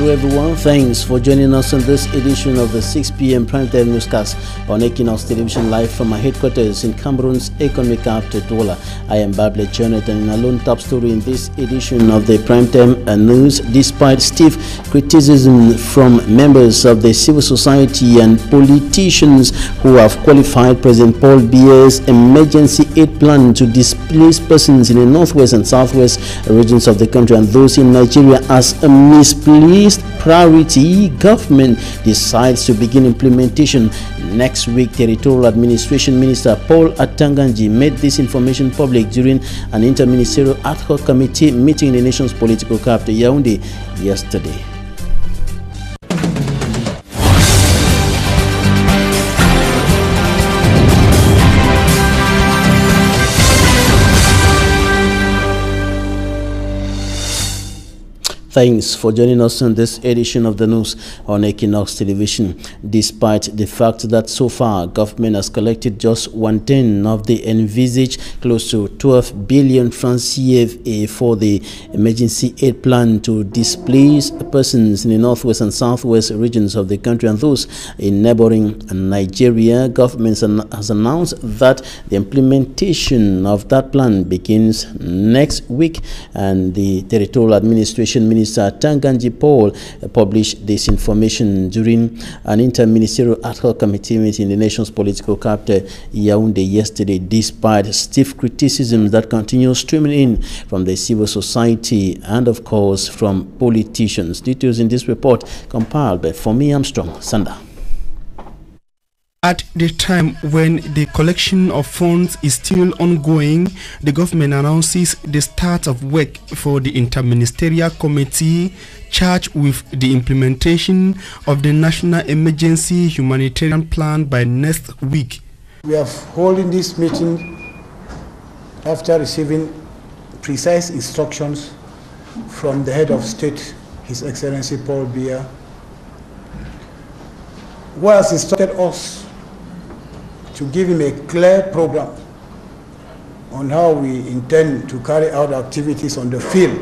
Hello everyone, thanks for joining us on this edition of the 6 p.m. primetime newscast on EQUINOXE television, live from our headquarters in Cameroon's economic capital, Douala. I am Bable Jonathan in a lone top story in this edition of the primetime news. Despite stiff criticism from members of the civil society and politicians who have qualified President Paul Biya's emergency aid plan to displaced persons in the northwest and southwest regions of the country and those in Nigeria as a misplaced priority, government decides to begin implementation next week. Territorial Administration Minister Paul Atanganji made this information public during an interministerial ad hoc committee meeting in the nation's political capital, Yaoundé, yesterday. Thanks for joining us on this edition of the news on EQUINOXE television. Despite the fact that so far government has collected just 1/10 of the envisaged close to 12 billion francs CFA for the emergency aid plan to displaced persons in the northwest and southwest regions of the country and those in neighboring Nigeria, government has announced that the implementation of that plan begins next week, and the Territorial Administration Minister Atanganji Paul published this information during an interministerial ad hoc committee meeting in the nation's political capital, Yaoundé, yesterday, despite stiff criticism that continues streaming in from the civil society and, of course, from politicians. Details in this report compiled by Fomi Armstrong Sanda. At the time when the collection of funds is still ongoing, the government announces the start of work for the interministerial committee charged with the implementation of the National Emergency Humanitarian Plan by next week. We are holding this meeting after receiving precise instructions from the head of state, His Excellency Paul Biya, who has instructed us to give him a clear program on how we intend to carry out activities on the field.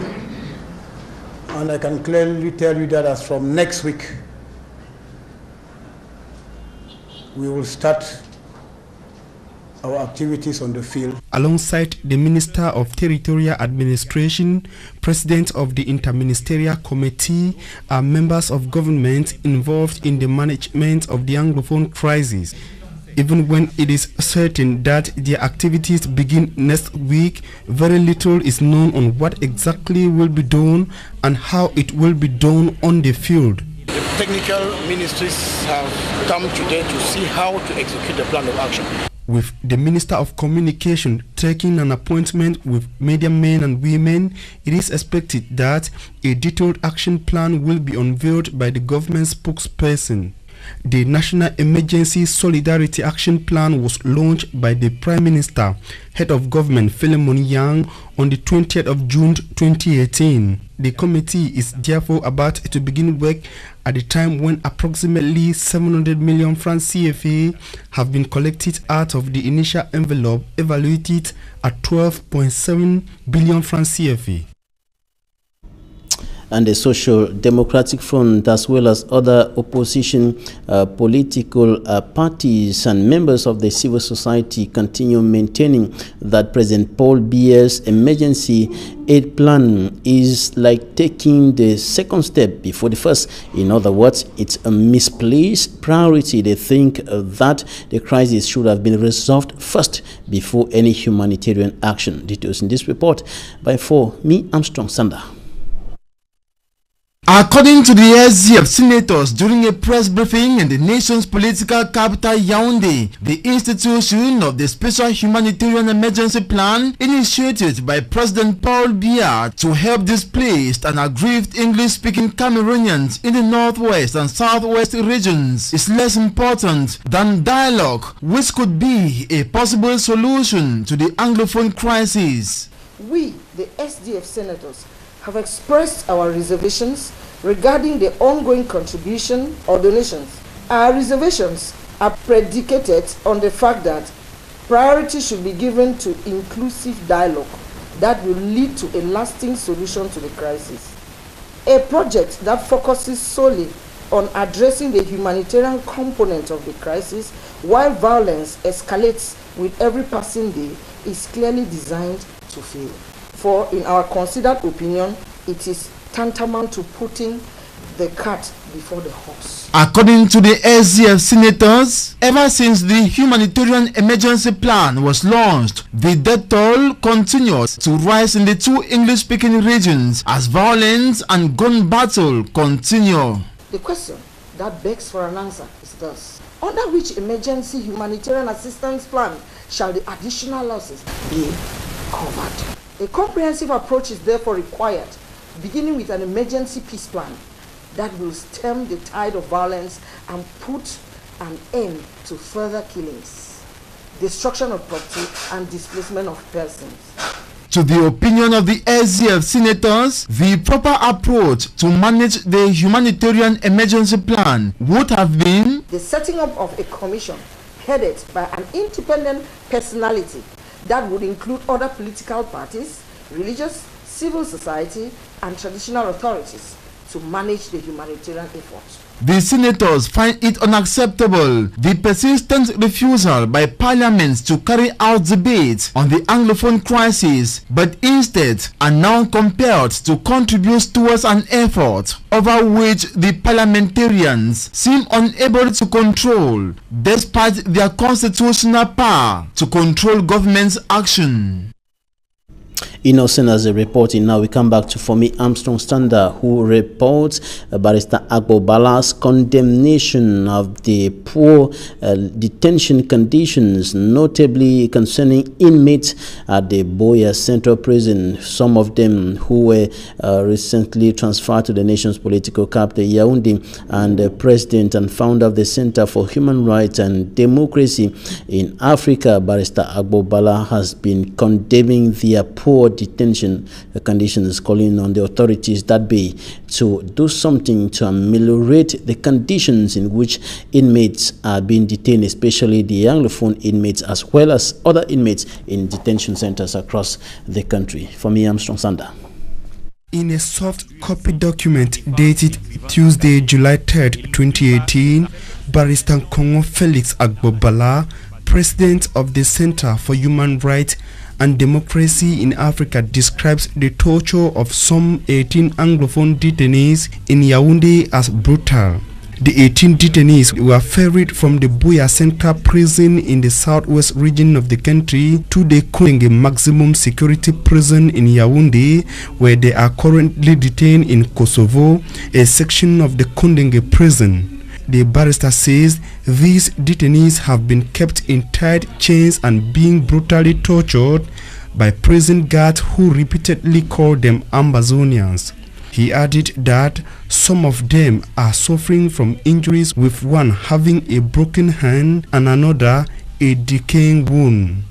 And I can clearly tell you that as from next week, we will start our activities on the field. Alongside the Minister of Territorial Administration, President of the Interministerial Committee are members of government involved in the management of the Anglophone crisis. Even when it is certain that their activities begin next week, very little is known on what exactly will be done and how it will be done on the field. The technical ministries have come today to see how to execute the plan of action. With the Minister of Communication taking an appointment with media men and women, it is expected that a detailed action plan will be unveiled by the government spokesperson. The National Emergency Solidarity Action Plan was launched by the Prime Minister, Head of Government Philemon Yang, on the 20th of June 2018. The committee is therefore about to begin work at the time when approximately 700 million francs CFA have been collected out of the initial envelope evaluated at 12.7 billion francs CFA. And the Social Democratic Front, as well as other opposition political parties and members of the civil society, continue maintaining that President Paul Biya's emergency aid plan is like taking the second step before the first. In other words, it's a misplaced priority. They think that the crisis should have been resolved first before any humanitarian action. Details in this report by Fomi Armstrong Sanda. According to the SDF senators during a press briefing in the nation's political capital Yaoundé, the institution of the Special Humanitarian Emergency Plan initiated by President Paul Biya to help displaced and aggrieved English-speaking Cameroonians in the northwest and southwest regions is less important than dialogue, which could be a possible solution to the Anglophone crisis. We, the SDF senators, have expressed our reservations regarding the ongoing contribution or donations. Our reservations are predicated on the fact that priority should be given to inclusive dialogue that will lead to a lasting solution to the crisis. A project that focuses solely on addressing the humanitarian component of the crisis while violence escalates with every passing day is clearly designed to fail. For in our considered opinion, it is tantamount to putting the cart before the horse. According to the SDF senators, ever since the humanitarian emergency plan was launched, the death toll continues to rise in the two English-speaking regions as violence and gun battle continue. The question that begs for an answer is thus: under which emergency humanitarian assistance plan shall the additional losses be covered? A comprehensive approach is therefore required, beginning with an emergency peace plan that will stem the tide of violence and put an end to further killings, destruction of property, and displacement of persons. To the opinion of the SDF senators, the proper approach to manage the humanitarian emergency plan would have been the setting up of a commission headed by an independent personality that would include other political parties, religious, civil society, and traditional authorities to manage the humanitarian effort. The senators find it unacceptable the persistent refusal by parliaments to carry out debate on the Anglophone crisis, but instead are now compelled to contribute towards an effort over which the parliamentarians seem unable to control, despite their constitutional power to control government's action. Innocent as a reporting. Now we come back to Fomi Armstrong Stander, who reports Barrister Agbo Bala's condemnation of the poor detention conditions, notably concerning inmates at the Boya Central Prison, some of them who were recently transferred to the nation's political capital, Yaoundé, and the president and founder of the Center for Human Rights and Democracy in Africa, Barrister Agbo Bala, has been condemning their poor detention conditions, calling on the authorities that be to do something to ameliorate the conditions in which inmates are being detained, especially the Anglophone inmates as well as other inmates in detention centers across the country. For me, Armstrong Sander. In a soft copy document dated Tuesday, July 3rd, 2018, Barrister Kongo Felix Agbo Bala, president of the Center for Human Rights and Democracy in Africa, describes the torture of some 18 Anglophone detainees in Yaoundé as brutal. The 18 detainees were ferried from the Boya Central Prison in the southwest region of the country to the KMER Maximum Security Prison in Yaoundé, where they are currently detained in Kosovo, a section of the Kondenge prison. The barrister says these detainees have been kept in tight chains and being brutally tortured by prison guards who repeatedly call them Ambazonians. He added that some of them are suffering from injuries, with one having a broken hand and another a decaying wound,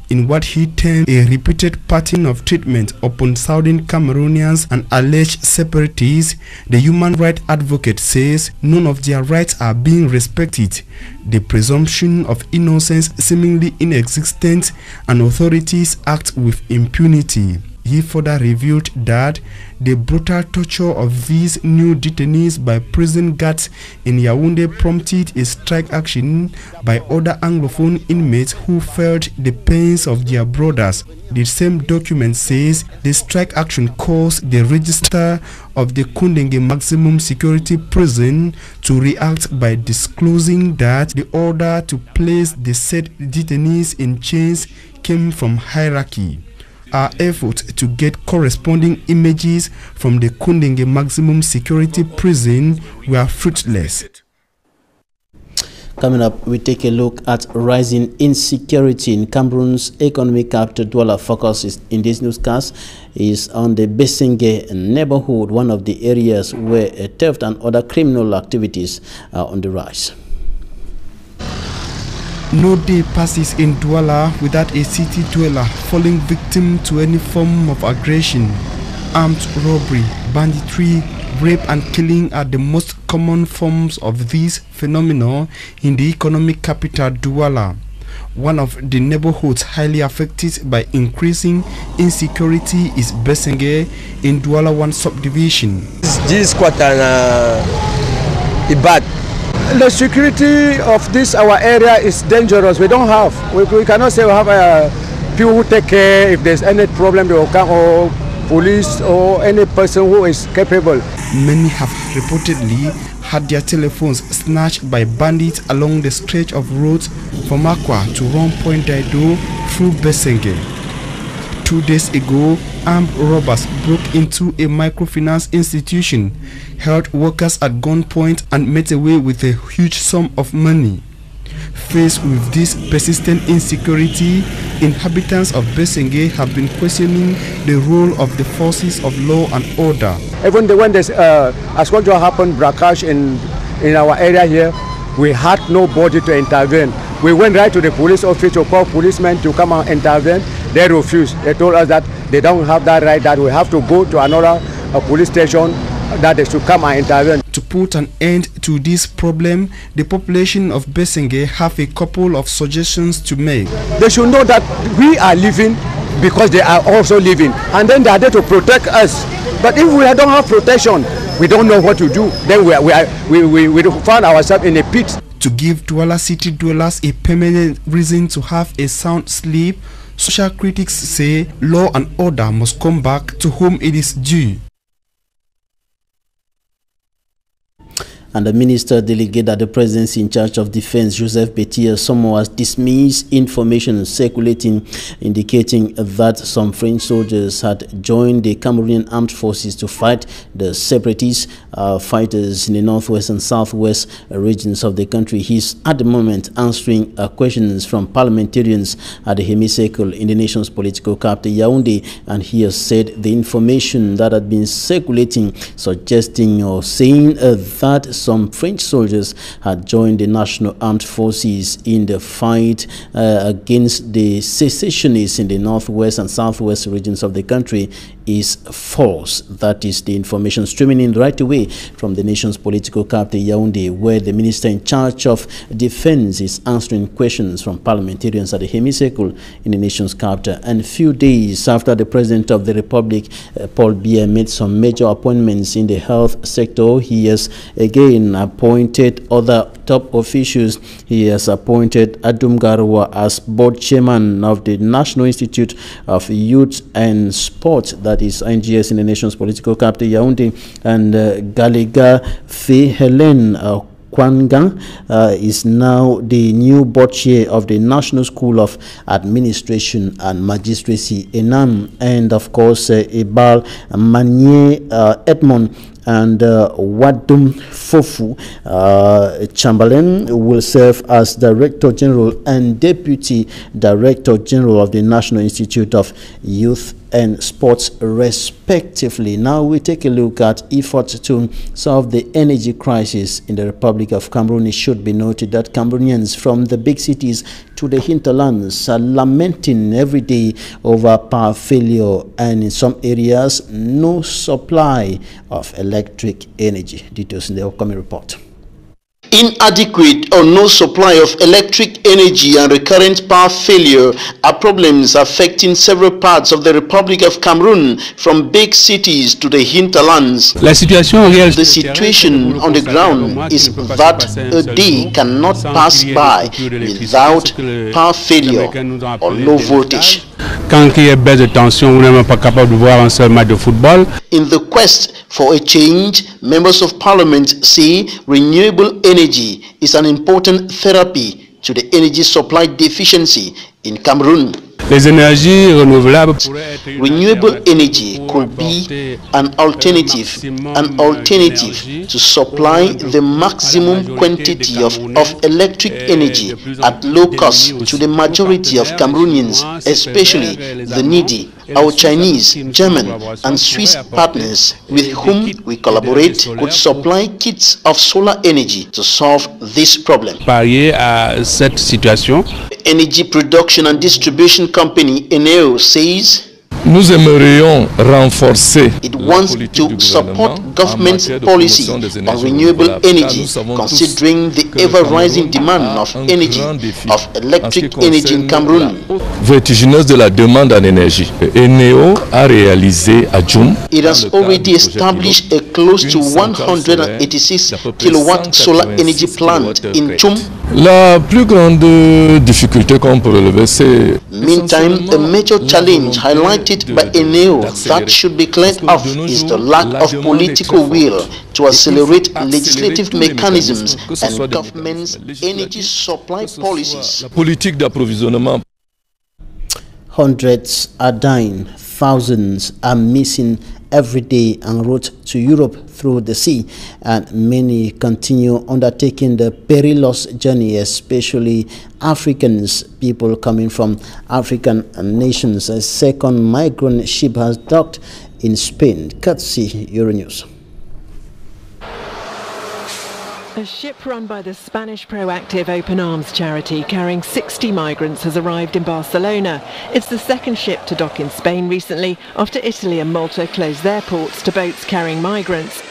in what he termed a repeated pattern of treatment upon Southern Cameroonians and alleged separatists. The human rights advocate says none of their rights are being respected, the presumption of innocence seemingly inexistent, and authorities act with impunity. He further revealed that the brutal torture of these new detainees by prison guards in Yaoundé prompted a strike action by other Anglophone inmates who felt the pains of their brothers. The same document says the strike action caused the registrar of the Kondenge Maximum Security Prison to react by disclosing that the order to place the said detainees in chains came from hierarchy. Our efforts to get corresponding images from the Kondenge Maximum Security Prison were fruitless. Coming up, we take a look at rising insecurity in Cameroon's economic capital. Douala focus is, in this newscast is on the Besenge neighborhood, one of the areas where theft and other criminal activities are on the rise. No day passes in Douala without a city dweller falling victim to any form of aggression. Armed robbery, banditry, rape and killing are the most common forms of this phenomenon in the economic capital Douala. One of the neighborhoods highly affected by increasing insecurity is Besenge in Douala 1 subdivision. this quarter is bad. The security of this our area is dangerous. We don't have. We cannot say we have people who take care. If there's any problem, they will come, or police or any person who is capable. Many have reportedly had their telephones snatched by bandits along the stretch of roads from Akwa to Rome Point Daido through Besenge. 2 days ago, armed robbers broke into a microfinance institution, held workers at gunpoint and made away with a huge sum of money. Faced with this persistent insecurity, inhabitants of Besenge have been questioning the role of the forces of law and order. Even when there's as what happened, Brakash in our area here, we had nobody to intervene. We went right to the police office to call policemen to come and intervene. They refused. They told us that they don't have that right, that we have to go to another police station, that they should come and intervene. To put an end to this problem, the population of Besenge have a couple of suggestions to make. They should know that we are living because they are also living, and then they are there to protect us. But if we don't have protection, we don't know what to do. Then we find ourselves in a pit. To give Douala city dwellers a permanent reason to have a sound sleep, social critics say law and order must come back to whom it is due. And the minister delegate at the presidency in charge of defense, Joseph Betia Somo, has dismissed information circulating indicating that some French soldiers had joined the Cameroonian armed forces to fight the separatist fighters in the northwest and southwest regions of the country. He's at the moment answering questions from parliamentarians at the hemicycle in the nation's political capital, Yaoundé, and he has said the information that had been circulating suggesting or saying that some French soldiers had joined the national armed forces in the fight against the secessionists in the northwest and southwest regions of the country is false. That is the information streaming in right away from the nation's political capital, Yaoundé, where the minister in charge of defense is answering questions from parliamentarians at the hemicycle in the nation's capital. And a few days after the President of the Republic, Paul Biya, made some major appointments in the health sector, he has again appointed other top officials. He has appointed Adum Garwa as board chairman of the National Institute of Youth and Sport, that is NGS, in the nation's political capital, Yaoundé, and Galega Fe Helen Kwanga is now the new board chair of the National School of Administration and Magistracy, ENAM, and of course Ebal Manye Edmond and Wadum Fofu Chamberlain will serve as Director General and Deputy Director General of the National Institute of Youth and Sports, respectively. Now we take a look at efforts to solve the energy crisis in the Republic of Cameroon. It should be noted that Cameroonians from the big cities to the hinterlands are lamenting every day over power failure, and in some areas no supply of electric energy. Details in the upcoming report. Inadequate or no supply of electric energy and recurrent power failure are problems affecting several parts of the Republic of Cameroon, from big cities to the hinterlands. The situation on the ground is that a day cannot pass by without power failure or low voltage. Quand il y a baisse de tension, on n'est même pas capable de voir un seul match de football. In the quest for a change, members of parliament say renewable energy is an important therapy to the energy supply deficiency in Cameroon. Les énergies renouvelables. Renewable energy could be an alternative to supply the maximum quantity of electric energy at low cost to the majority of Cameroonians, especially the needy. Our Chinese, German and Swiss partners with whom we collaborate could supply kits of solar energy to solve this problem. Parier à cette situation. Energy Production and Distribution Company, ENEO, says Nous aimerions renforcer. It wants to support government's policy on renewable energy, considering the ever-rising demand of energy, of electric energy in Cameroon. Vertigineuse de la demande en énergie. ENEO a réalisé à Djoum. It has already established a close to 186 kilowatt solar energy plant in Djoum. La plus grande difficulté qu'on peut relever, c'est... Meantime, a major challenge highlighted by ENEO that should be cleared up is the lack of political will to accelerate legislative mechanisms and government's energy supply policies. La politique d'approvisionnement. Hundreds are dying, thousands are missing every day en route to Europe through the sea, and many continue undertaking the perilous journey, especially Africans, people coming from African nations. A second migrant ship has docked in Spain, courtesy Euronews. A ship run by the Spanish proactive Open Arms charity carrying 60 migrants has arrived in Barcelona. It's the second ship to dock in Spain recently after Italy and Malta closed their ports to boats carrying migrants.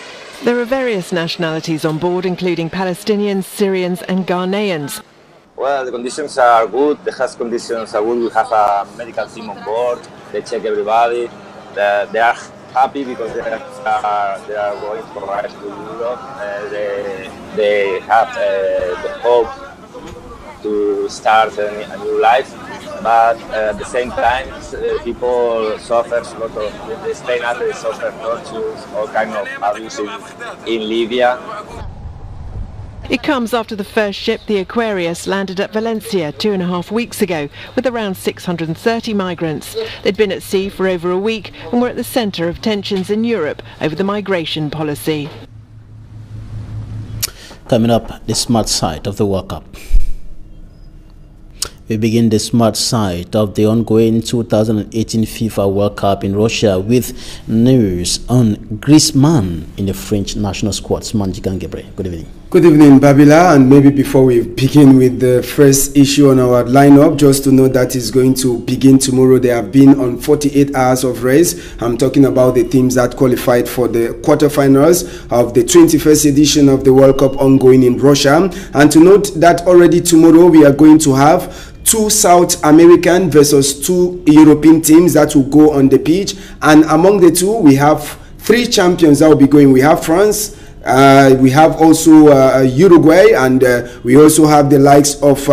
There are various nationalities on board, including Palestinians, Syrians and Ghanaians. Well, the conditions are good. The health conditions are good. We have a medical team on board. They check everybody. They are happy because they are going to arrive to Europe. They have the hope to start a new life, but at the same time, people suffer a lot of. The Spain they suffer tortures, all kind of abuse in Libya. It comes after the first ship, the Aquarius, landed at Valencia 2.5 weeks ago with around 630 migrants. They'd been at sea for over a week and were at the centre of tensions in Europe over the migration policy. Coming up, the smart side of the World Cup. We begin the smart side of the ongoing 2018 FIFA World Cup in Russia with news on Griezmann in the French national squad. Manjikan Gebre, good evening. Good evening, Babila, and maybe before we begin with the first issue on our lineup, just to know that it's going to begin tomorrow. They have been on 48 hours of race. I'm talking about the teams that qualified for the quarterfinals of the 21st edition of the World Cup ongoing in Russia. And to note that already tomorrow we are going to have 2 South American versus 2 European teams that will go on the pitch, and among the two we have 3 champions that will be going. We have France, we have also Uruguay, and we also have the likes of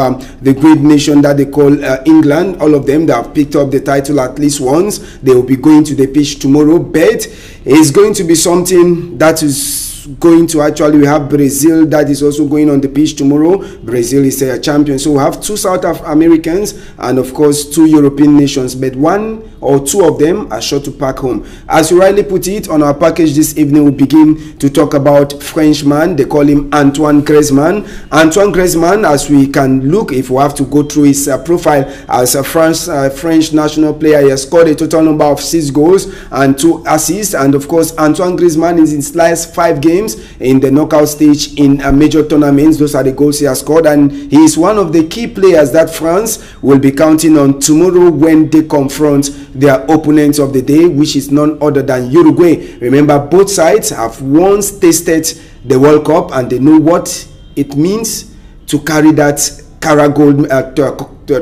the great nation that they call England. All of them that have picked up the title at least once. They will be going to the pitch tomorrow, but it's going to be something that is going to actually, we have Brazil that is also going on the pitch tomorrow. Brazil is a champion, so we have 2 South Americans and of course 2 European nations, but 1 or 2 of them are sure to pack home. As you rightly put it, on our package this evening we begin to talk about Frenchman. They call him Antoine Griezmann. Antoine Griezmann, as we can look, if we have to go through his profile as a French national player, he has scored a total number of 6 goals and 2 assists, and of course Antoine Griezmann is in his last 5 games in the knockout stage in major tournaments. Those are the goals he has scored, and he is one of the key players that France will be counting on tomorrow when they confront their opponents of the day, which is none other than Uruguay. Remember, both sides have once tasted the World Cup and they know what it means to carry that Gold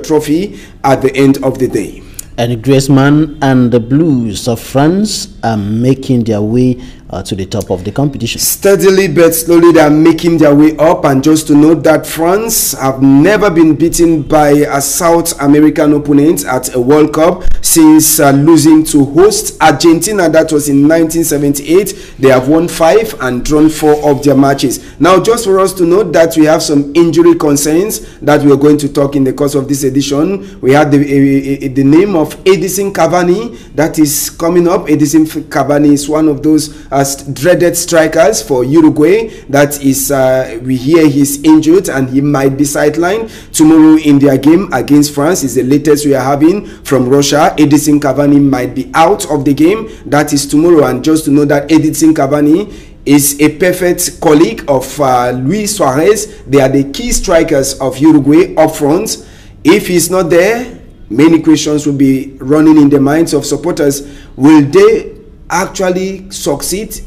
trophy at the end of the day. And Griezmann and the Blues of France are making their way to the top of the competition. Steadily but slowly they are making their way up, and just to note that France have never been beaten by a South American opponent at a World Cup since losing to host Argentina. That was in 1978. They have won 5 and drawn 4 of their matches. Now, just for us to note that we have some injury concerns that we are going to talk in the course of this edition. We had the name of Edison Cavani that is coming up. Edison Cavani is one of those dreaded strikers for Uruguay. That is, we hear he's injured and he might be sidelined tomorrow in their game against France. Is the latest we are having from Russia. Edison Cavani might be out of the game. That is tomorrow. And just to know that Edison Cavani is a perfect colleague of Luis Suarez. They are the key strikers of Uruguay up front. If he's not there, Many questions will be running in the minds of supporters. Will they actually succeed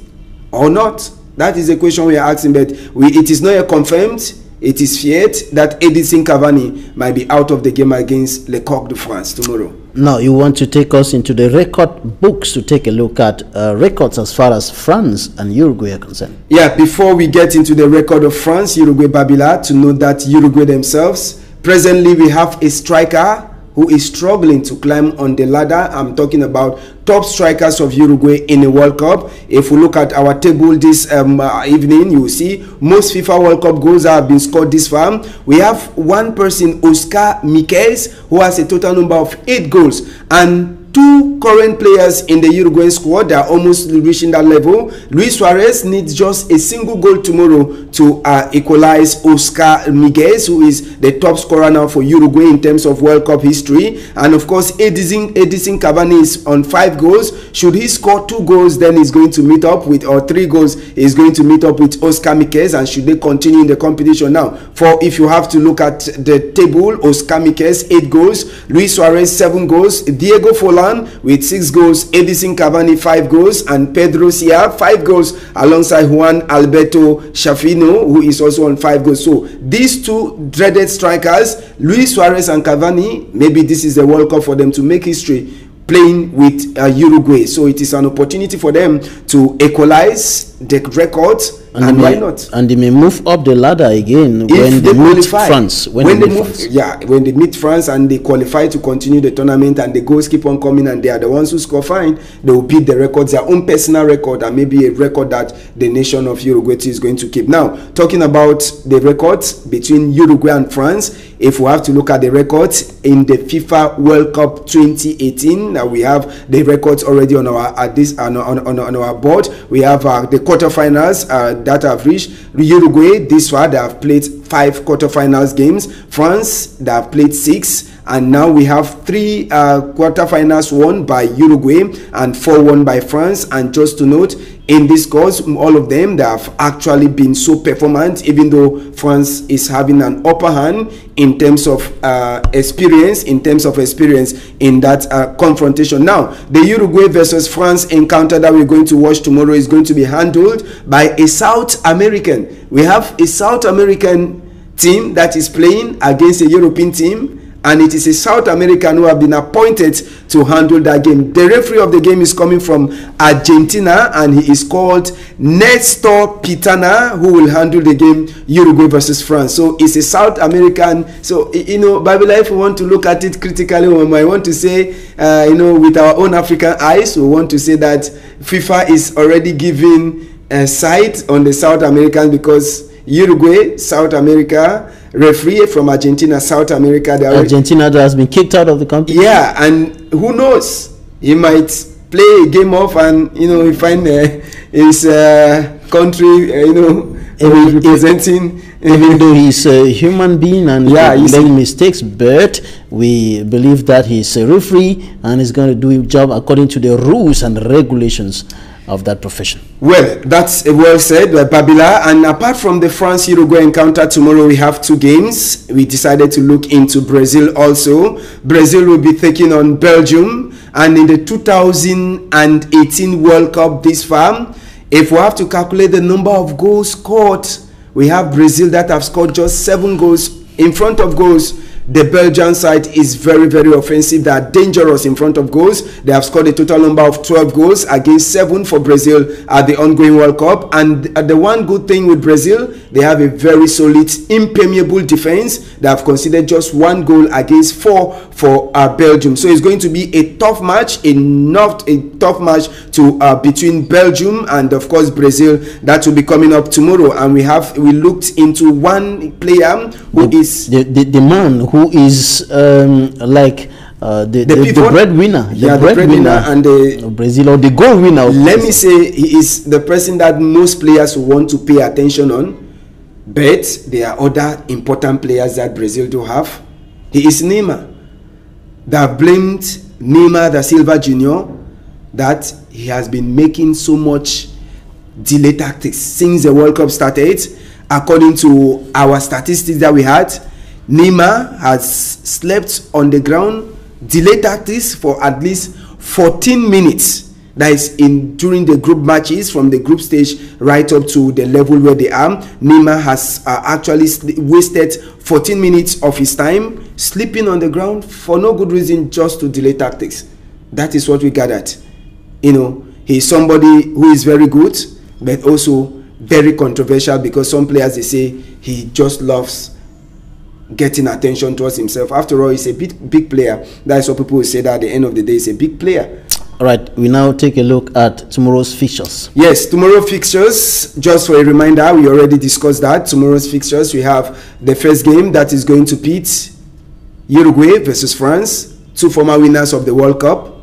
or not? That is a question we are asking, but it is not yet confirmed. It is feared that Edison Cavani might be out of the game against Le Coq de France tomorrow. Now, you want to take us into the record books to take a look at records as far as France and Uruguay are concerned. Yeah, before we get into the record of France, Uruguay, Babila, to note that Uruguay themselves, presently we have a striker who is struggling to climb on the ladder. I'm talking about top strikers of Uruguay in a World Cup. If we look at our table this evening, you will see most FIFA World Cup goals have been scored this far. We have one person, Oscar Miquez, who has a total number of 8 goals, and 2 current players in the Uruguayan squad. They are almost reaching that level. Luis Suarez needs just a single goal tomorrow to equalize Oscar Miguez, who is the top scorer now for Uruguay in terms of World Cup history. And of course, Edison Cavani is on 5 goals. Should he score 2 goals, then he's going to meet up with, or 3 goals, he's going to meet up with Oscar Miguez. And should they continue in the competition now? For if you have to look at the table, Oscar Miguez 8 goals, Luis Suarez 7 goals, Diego Forlan with 6 goals, Edison Cavani 5 goals, and Pedro Sia 5 goals alongside Juan Alberto Chafino, who is also on 5 goals. So these 2 dreaded strikers, Luis Suarez and Cavani, maybe this is the World Cup for them to make history playing with Uruguay. So it is an opportunity for them to equalize the record, and why not? And they may move up the ladder again when they meet France. When they meet France and they qualify to continue the tournament, and the goals keep on coming, and they are the ones who score fine, they will beat the records, their own personal record, and maybe a record that the nation of Uruguay is going to keep. Now, talking about the records between Uruguay and France, if we have to look at the records in the FIFA World Cup 2018, we have the records already on our on our board. We have the quarterfinals that have reached. Uruguay this far, they have played 5 quarterfinals games. France, they have played 6, and now we have 3 quarterfinals won by Uruguay and 4 won by France. And just to note, in this course, all of them, they have actually been so performant, even though France is having an upper hand in terms of experience in that confrontation. Now, the Uruguay versus France encounter that we're going to watch tomorrow is going to be handled by a South American. We have a South American team that is playing against a European team, and it is a South American who have been appointed to handle that game. The referee of the game is coming from Argentina, and he is called Nestor Pitana, who will handle the game Uruguay versus France. So it's a South American. So, you know, Babila, if we want to look at it critically, we might want to say, with our own African eyes, we want to say that FIFA is already giving a side on the South Americans, because Uruguay, South America, referee from Argentina, South America. Argentina that has been kicked out of the competition. Yeah, and who knows? He might play a game off, and he find his country, representing. Even though he's a human being and he's making mistakes, but we believe that he's a referee and he's going to do his job according to the rules and regulations of that profession. Well, that's well said by Babila. And apart from the France-Uruguay encounter tomorrow, we have 2 games. We decided to look into Brazil also. Brazil will be taking on Belgium. And in the 2018 World Cup this far, if we have to calculate the number of goals scored, we have Brazil that have scored just 7 goals in front of goals. The Belgian side is very, very offensive. They are dangerous in front of goals. They have scored a total number of 12 goals against 7 for Brazil at the ongoing World Cup. And the one good thing with Brazil, they have a very solid, impermeable defense. They have conceded just 1 goal against 4 for Belgium. So it's going to be a tough match, between Belgium and of course Brazil. That will be coming up tomorrow. And we looked into one player who is the man who is the breadwinner, the breadwinner and the Brazil, or the goal winner. Let me say, he is the person that most players want to pay attention on, but there are other important players that Brazil do have. He is Neymar. They have blamed Neymar da Silva Jr. that he has been making so much delay tactics since the World Cup started. According to our statistics that we had, Neymar has slept on the ground delay tactics for at least 14 minutes. That is during the group matches from the group stage right up to the level where they are. Neymar has actually wasted 14 minutes of his time sleeping on the ground for no good reason, just to delay tactics. That is what we gathered. You know, he's somebody who is very good, but also very controversial, because some players, they say he just loves getting attention towards himself. After all, he's a big player. That's what people will say, that at the end of the day, he's a big player. All right, we now take a look at tomorrow's fixtures. Yes, tomorrow's fixtures, just for a reminder, we already discussed that. Tomorrow's fixtures, we have the first game that is going to pit Uruguay versus France, two former winners of the World Cup.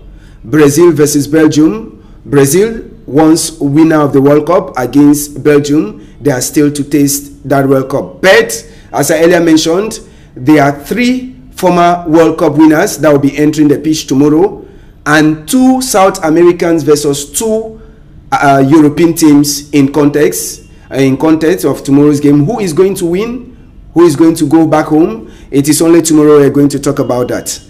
Brazil versus Belgium. Brazil, once winner of the World Cup, against Belgium. They are still to taste that World Cup. But, as I earlier mentioned, there are 3 former World Cup winners that will be entering the pitch tomorrow, and 2 South Americans versus 2 European teams in context of tomorrow's game. Who is going to win? Who is going to go back home? It is only tomorrow we're going to talk about that.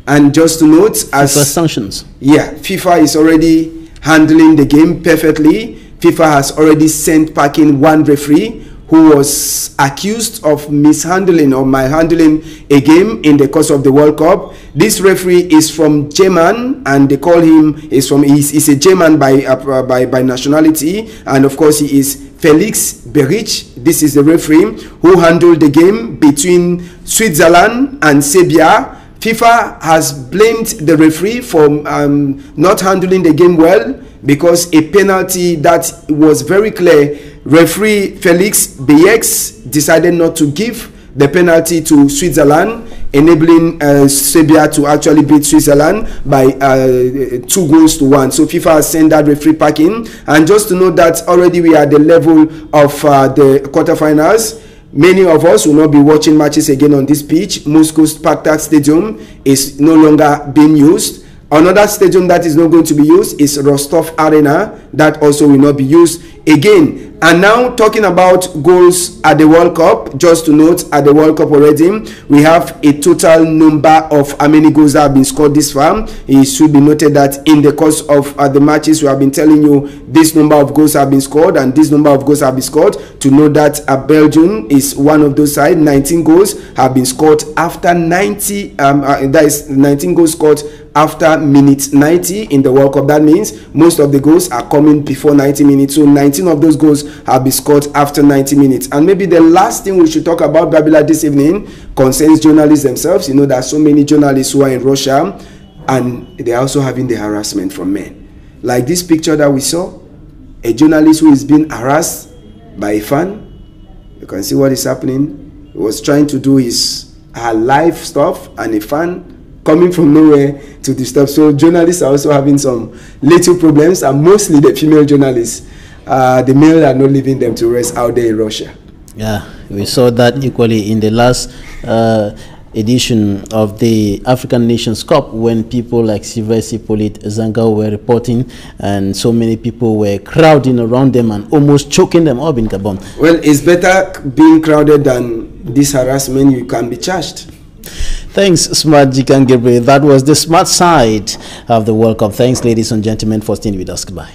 And just to note, as FIFA sanctions. Yeah, FIFA is already handling the game perfectly. FIFA has already sent packing 1 referee who was accused of mishandling or malhandling a game in the course of the World Cup. This referee is from German, and they call him, he's a German by nationality, and of course he is Felix Berich. This is the referee who handled the game between Switzerland and Serbia. FIFA has blamed the referee for not handling the game well, because a penalty that was very clear, referee Felix Berich decided not to give the penalty to Switzerland, enabling Serbia to actually beat Switzerland by 2-1. So FIFA has sent that referee packing. And just to note that already we are at the level of the quarterfinals. Many of us will not be watching matches again on this pitch. Moscow's Spartak Stadium is no longer being used. Another stadium that is not going to be used is Rostov Arena. That also will not be used again. And now talking about goals at the World Cup, just to note, at the World Cup already, we have a total number of how many goals that have been scored this far. It should be noted that in the course of the matches, we have been telling you this number of goals have been scored and this number of goals have been scored. To know that Belgium is one of those sides. 19 goals have been scored after 90. That is 19 goals scored after minute 90 in the World Cup. That means most of the goals are coming before 90 minutes. So 19 of those goals have been scored after 90 minutes. And maybe the last thing we should talk about, Babila, this evening concerns journalists themselves. You know, there are so many journalists who are in Russia, and they are also having the harassment from men. Like this picture that we saw, a journalist who is being harassed by a fan. You can see what is happening. He was trying to do his live stuff, and a fan coming from nowhere to disturb. So journalists are also having some little problems, and mostly the female journalists. The male are not leaving them to rest out there in Russia. Yeah, we saw that equally in the last edition of the African Nations Cup, when people like Sylvester Hippolyte Zanga were reporting, and so many people were crowding around them and almost choking them up in Gabon. Well, it's better being crowded than this harassment. You can be charged. Thanks, Smart Jikan Gabriel. That was the smart side of the World Cup. Thanks, ladies and gentlemen, for staying with us. Goodbye.